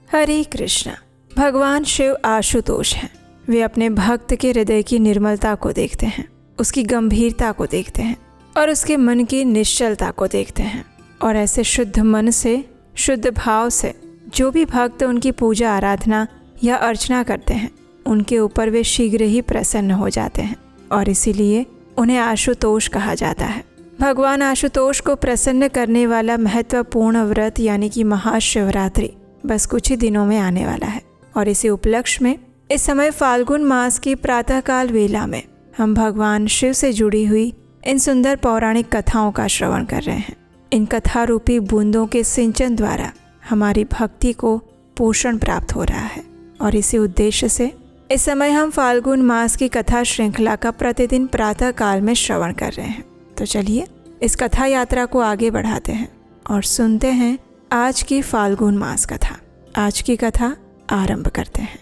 हरे कृष्णा। भगवान शिव आशुतोष हैं। वे अपने भक्त के हृदय की निर्मलता को देखते हैं, उसकी गंभीरता को देखते हैं और उसके मन की निश्चलता को देखते हैं। और ऐसे शुद्ध मन से, शुद्ध भाव से जो भी भक्त उनकी पूजा आराधना या अर्चना करते हैं, उनके ऊपर वे शीघ्र ही प्रसन्न हो जाते हैं और इसीलिए उन्हें आशुतोष कहा जाता है। भगवान आशुतोष को प्रसन्न करने वाला महत्वपूर्ण व्रत यानी कि महाशिवरात्रि बस कुछ ही दिनों में आने वाला है। और इसी उपलक्ष्य में इस समय फाल्गुन मास की प्रातःकाल वेला में हम भगवान शिव से जुड़ी हुई इन सुंदर पौराणिक कथाओं का श्रवण कर रहे हैं। इन कथा रूपी बूंदों के सिंचन द्वारा हमारी भक्ति को पोषण प्राप्त हो रहा है और इसी उद्देश्य से इस समय हम फाल्गुन मास की कथा श्रृंखला का प्रतिदिन प्रातः काल में श्रवण कर रहे हैं। तो चलिए इस कथा यात्रा को आगे बढ़ाते हैं और सुनते हैं आज की फाल्गुन मास कथा। आज की कथा आरंभ करते हैं।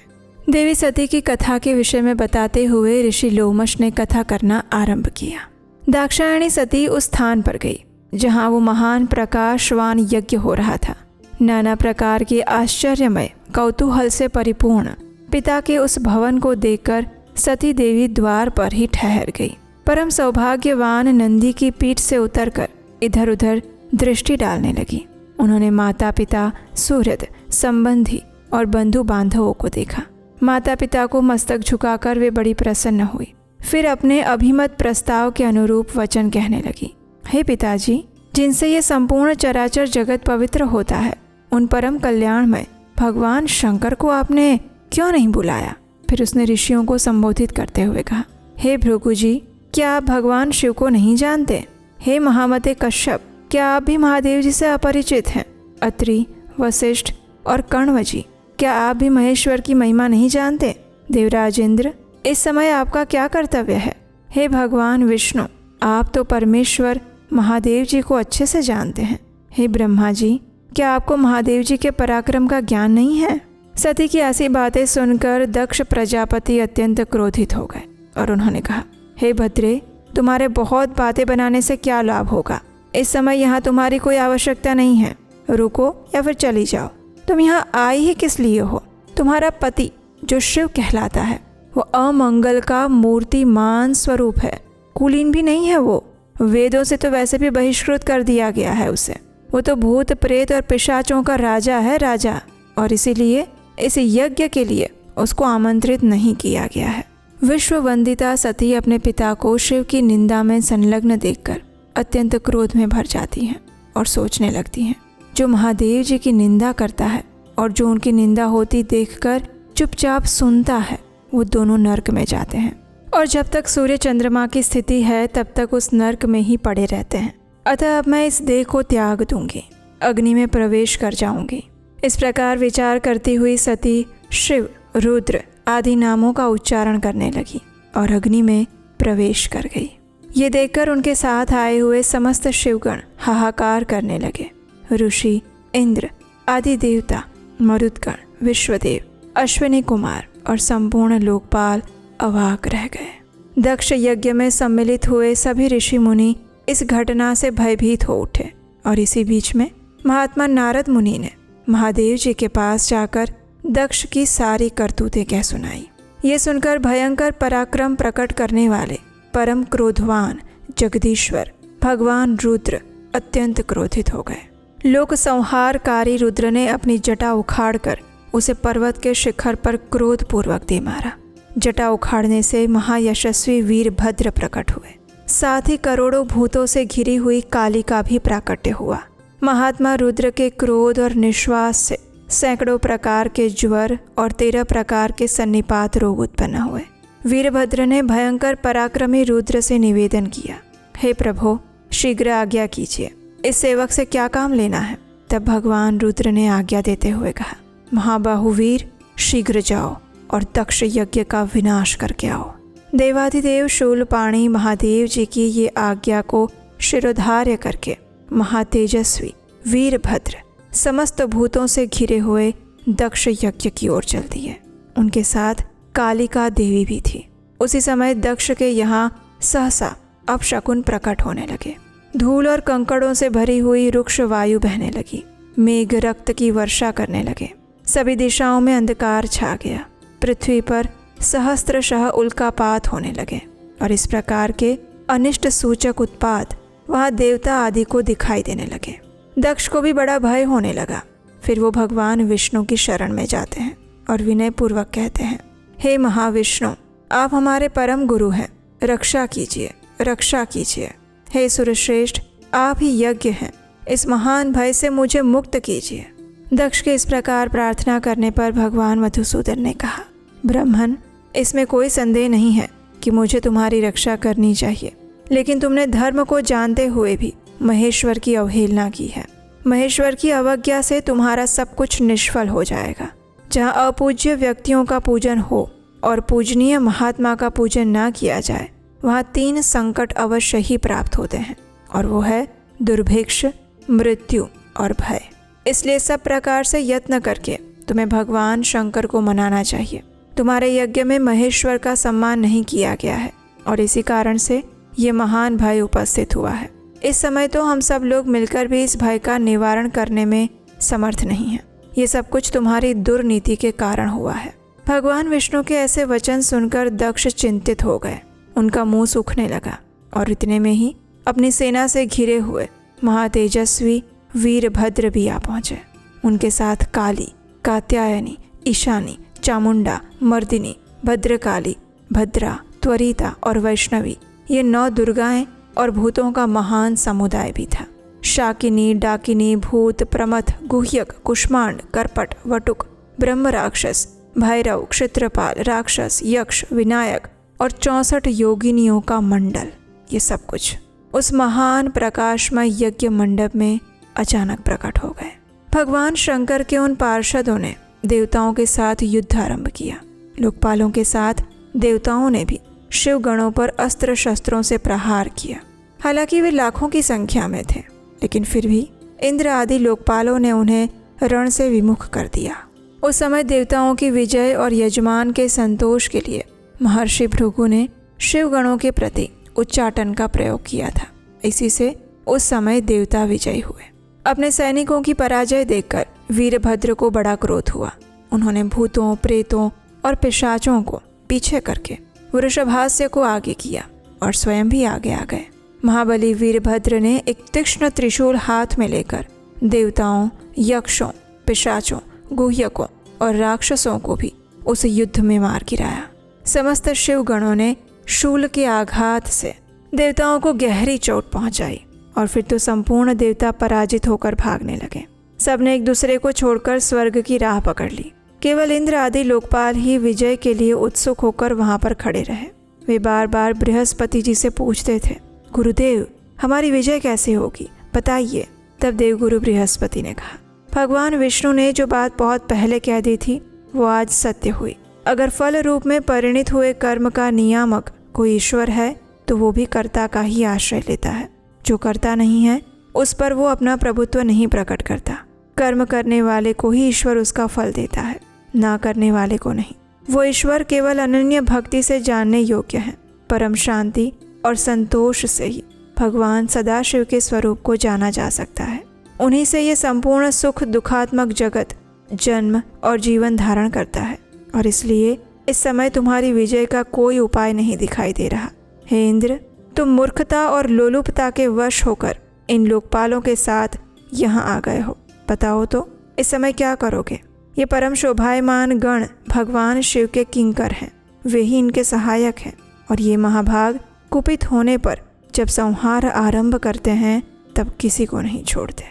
देवी सती की कथा के विषय में बताते हुए ऋषि लोमश ने कथा करना आरंभ किया। दाक्षायणी सती उस स्थान पर गई जहाँ वो महान प्रकाशवान यज्ञ हो रहा था। नाना प्रकार के आश्चर्यमय कौतूहल से परिपूर्ण पिता के उस भवन को देखकर सती देवी द्वार पर ही ठहर गई। परम सौभाग्यवान नंदी की पीठ से उतरकर इधर उधर दृष्टि डालने लगी। उन्होंने माता पिता, सुहृद, संबंधी और बंधु बांधवों को देखा। माता पिता को मस्तक झुकाकर वे बड़ी प्रसन्न हुई। फिर अपने अभिमत प्रस्ताव के अनुरूप वचन कहने लगी। हे पिताजी, जिनसे ये संपूर्ण चराचर जगत पवित्र होता है, उन परम कल्याणमय भगवान शंकर को आपने क्यों नहीं बुलाया? फिर उसने ऋषियों को संबोधित करते हुए कहा, हे भृगु जी, क्या आप भगवान शिव को नहीं जानते? हे महामते कश्यप, क्या आप भी महादेव जी से अपरिचित हैं? अत्रि, वशिष्ठ और कण्व जी, क्या आप भी महेश्वर की महिमा नहीं जानते? देवराज इंद्र, इस समय आपका क्या कर्तव्य है? हे भगवान विष्णु, आप तो परमेश्वर महादेव जी को अच्छे से जानते हैं। हे ब्रह्मा जी, क्या आपको महादेव जी के पराक्रम का ज्ञान नहीं है? सती की ऐसी बातें सुनकर दक्ष प्रजापति अत्यंत क्रोधित हो गए और उन्होंने कहा, हे भद्रे, तुम्हारे बहुत बातें बनाने से क्या लाभ होगा? इस समय यहाँ तुम्हारी कोई आवश्यकता नहीं है। रुको या फिर चली जाओ। तुम यहाँ आई ही किस लिए हो? तुम्हारा पति जो शिव कहलाता है वो अमंगल का मूर्तिमान स्वरूप है, कुलीन भी नहीं है। वो वेदों से तो वैसे भी बहिष्कृत कर दिया गया है उसे। वो तो भूत प्रेत और पिशाचों का राजा है, राजा। और इसीलिए इस यज्ञ के लिए उसको आमंत्रित नहीं किया गया है। विश्व वंदिता सती अपने पिता को शिव की निंदा में संलग्न देखकर अत्यंत क्रोध में भर जाती हैं और सोचने लगती हैं, जो महादेव जी की निंदा करता है और जो उनकी निंदा होती देखकर चुपचाप सुनता है, वो दोनों नर्क में जाते हैं और जब तक सूर्य चंद्रमा की स्थिति है तब तक उस नर्क में ही पड़े रहते हैं। अतः अब मैं इस देह को त्याग दूंगी, अग्नि में प्रवेश कर जाऊंगी। इस प्रकार विचार करती हुई सती शिव, रुद्र आदि नामों का उच्चारण करने लगी और अग्नि में प्रवेश कर गई। ये देखकर उनके साथ आए हुए समस्त शिवगण हाहाकार करने लगे। ऋषि, इंद्र आदि देवता, मरुदगण, विश्वदेव, अश्विनी कुमार और संपूर्ण लोकपाल अवाक रह गए। दक्ष यज्ञ में सम्मिलित हुए सभी ऋषि मुनि इस घटना से भयभीत हो उठे और इसी बीच में महात्मा नारद मुनि ने महादेव जी के पास जाकर दक्ष की सारी करतूतें कह सुनाई। ये सुनकर भयंकर पराक्रम प्रकट करने वाले परम क्रोधवान जगदीश्वर भगवान रुद्र अत्यंत क्रोधित हो गए। लोक संहारकारी रुद्र ने अपनी जटा उखाड़कर उसे पर्वत के शिखर पर क्रोधपूर्वक दे मारा। जटा उखाड़ने से महायशस्वी वीरभद्र प्रकट हुए। साथ ही करोड़ों भूतों से घिरी हुई कालिका भी प्राकट्य हुआ। महात्मा रुद्र के क्रोध और निश्वास से सैकड़ों प्रकार के ज्वर और 13 प्रकार के सन्निपात रोग उत्पन्न हुए। वीरभद्र ने भयंकर पराक्रमी रुद्र से निवेदन किया, हे प्रभो, शीघ्र आज्ञा कीजिए, इस सेवक से क्या काम लेना है? तब भगवान रुद्र ने आज्ञा देते हुए कहा, महाबाहुवीर, शीघ्र जाओ और दक्ष यज्ञ का विनाश करके आओ। देवाधिदेव शूलपाणी महादेव जी की ये आज्ञा को शिरोधार्य करके महातेजस्वी वीरभद्र समस्त भूतों से घिरे हुए दक्ष यज्ञ की ओर चल दिए। उनके साथ कालिका देवी भी थी। उसी समय दक्ष के यहाँ सहसा अपशकुन प्रकट होने लगे। धूल और कंकड़ों से भरी हुई रुक्ष वायु बहने लगी। मेघ रक्त की वर्षा करने लगे। सभी दिशाओं में अंधकार छा गया। पृथ्वी पर सहस्त्रशः उल्कापात होने लगे और इस प्रकार के अनिष्ट सूचक उत्पात वहाँ देवता आदि को दिखाई देने लगे। दक्ष को भी बड़ा भय होने लगा। फिर वो भगवान विष्णु की शरण में जाते हैं और विनय पूर्वक कहते हैं, हे महाविष्णु, आप हमारे परम गुरु हैं, रक्षा कीजिए, रक्षा कीजिए। हे सुरश्रेष्ठ, आप ही यज्ञ हैं, इस महान भय से मुझे मुक्त कीजिए। दक्ष के इस प्रकार प्रार्थना करने पर भगवान मधुसूदन ने कहा, ब्राह्मण, इसमें कोई संदेह नहीं है कि मुझे तुम्हारी रक्षा करनी चाहिए, लेकिन तुमने धर्म को जानते हुए भी महेश्वर की अवहेलना की है। महेश्वर की अवज्ञा से तुम्हारा सब कुछ निष्फल हो जाएगा। जहाँ अपूज्य व्यक्तियों का पूजन हो और पूजनीय महात्मा का पूजन ना किया जाए, वहाँ 3 संकट अवश्य ही प्राप्त होते हैं, और वो है दुर्भिक्ष, मृत्यु और भय। इसलिए सब प्रकार से यत्न करके तुम्हें भगवान शंकर को मनाना चाहिए। तुम्हारे यज्ञ में महेश्वर का सम्मान नहीं किया गया है और इसी कारण से ये महान भय उपस्थित हुआ है। इस समय तो हम सब लोग मिलकर भी इस भय का निवारण करने में समर्थ नहीं हैं। ये सब कुछ तुम्हारी दुर्नीति के कारण हुआ है। भगवान विष्णु के ऐसे वचन सुनकर दक्ष चिंतित हो गए। उनका मुंह सूखने लगा और इतने में ही अपनी सेना से घिरे हुए महातेजस्वी वीरभद्र भी आ पहुंचे। उनके साथ काली, कात्यायनी, ईशानी, चामुंडा, मर्दिनी, भद्रकाली, भद्रा, त्वरिता और वैष्णवी, ये 9 दुर्गाएं और भूतों का महान समुदाय भी था। शाकिनी, डाकिनी, भूत, प्रमथ, गुह्यक, कुष्मांड, करपट, वटुक, ब्रह्म राक्षस, भैरव, क्षत्रपाल, राक्षस, यक्ष, विनायक और 64 योगिनियों का मंडल, ये सब कुछ उस महान प्रकाशमय यज्ञ मंडप में अचानक प्रकट हो गए। भगवान शंकर के उन पार्षदों ने देवताओं के साथ युद्ध आरंभ किया। लोकपालों के साथ देवताओं ने भी शिव गणों पर अस्त्र शस्त्रों से प्रहार किया। हालांकि वे लाखों की संख्या में थे, लेकिन फिर भी इंद्र आदि लोकपालों ने उन्हें रण से विमुख कर दिया। उस समय देवताओं की विजय और यजमान के संतोष के लिए महर्षि भृगु ने शिव गणों के प्रति उच्चाटन का प्रयोग किया था। इसी से उस समय देवता विजयी हुए। अपने सैनिकों की पराजय देखकर वीरभद्र को बड़ा क्रोध हुआ। उन्होंने भूतों, प्रेतों और पिशाचों को पीछे करके वृषभास्य को आगे किया और स्वयं भी आगे आ गए। महाबली वीरभद्र ने एक तीक्ष्ण त्रिशूल हाथ में लेकर देवताओं, यक्षों, पिशाचों, गुह्यकों और राक्षसों को भी उस युद्ध में मार गिराया। समस्त शिव गणों ने शूल के आघात से देवताओं को गहरी चोट पहुंचाई और फिर तो संपूर्ण देवता पराजित होकर भागने लगे। सबने एक दूसरे को छोड़कर स्वर्ग की राह पकड़ ली। केवल इंद्र आदि लोकपाल ही विजय के लिए उत्सुक होकर वहां पर खड़े रहे। वे बार बार बृहस्पति जी से पूछते थे, गुरुदेव, हमारी विजय कैसे होगी, बताइए। तब देवगुरु बृहस्पति ने कहा, भगवान विष्णु ने जो बात बहुत पहले कह दी थी वो आज सत्य हुई। अगर फल रूप में परिणित हुए कर्म का नियामक कोई ईश्वर है तो वो भी कर्ता का ही आश्रय लेता है। जो कर्ता नहीं है उस पर वो अपना प्रभुत्व नहीं प्रकट करता। कर्म करने वाले को ही ईश्वर उसका फल देता है, ना करने वाले को नहीं। वो ईश्वर केवल अनन्य भक्ति से जानने योग्य है। परम शांति और संतोष से ही भगवान सदाशिव के स्वरूप को जाना जा सकता है। उन्हीं से ये संपूर्ण सुख दुखात्मक जगत जन्म और जीवन धारण करता है और इसलिए इस समय तुम्हारी विजय का कोई उपाय नहीं दिखाई दे रहा। हे इंद्र, तुम मूर्खता और लोलुपता के वश होकर इन लोकपालों के साथ यहाँ आ गए हो। बताओ तो इस समय क्या करोगे? ये परम शोभायमान गण भगवान शिव के किंकर हैं, वे ही इनके सहायक हैं और ये महाभाग कुपित होने पर जब संहार आरंभ करते हैं तब किसी को नहीं छोड़ते।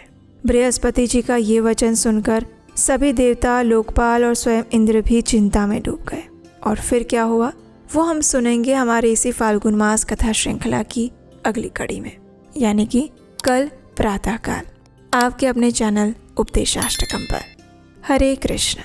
बृहस्पति जी का ये वचन सुनकर सभी देवता, लोकपाल और स्वयं इंद्र भी चिंता में डूब गए। और फिर क्या हुआ वो हम सुनेंगे हमारे इसी फाल्गुन मास कथा श्रृंखला की अगली कड़ी में, यानी कि कल प्रातःकाल आपके अपने चैनल उपदेशाष्टकम पर। हरे कृष्ण।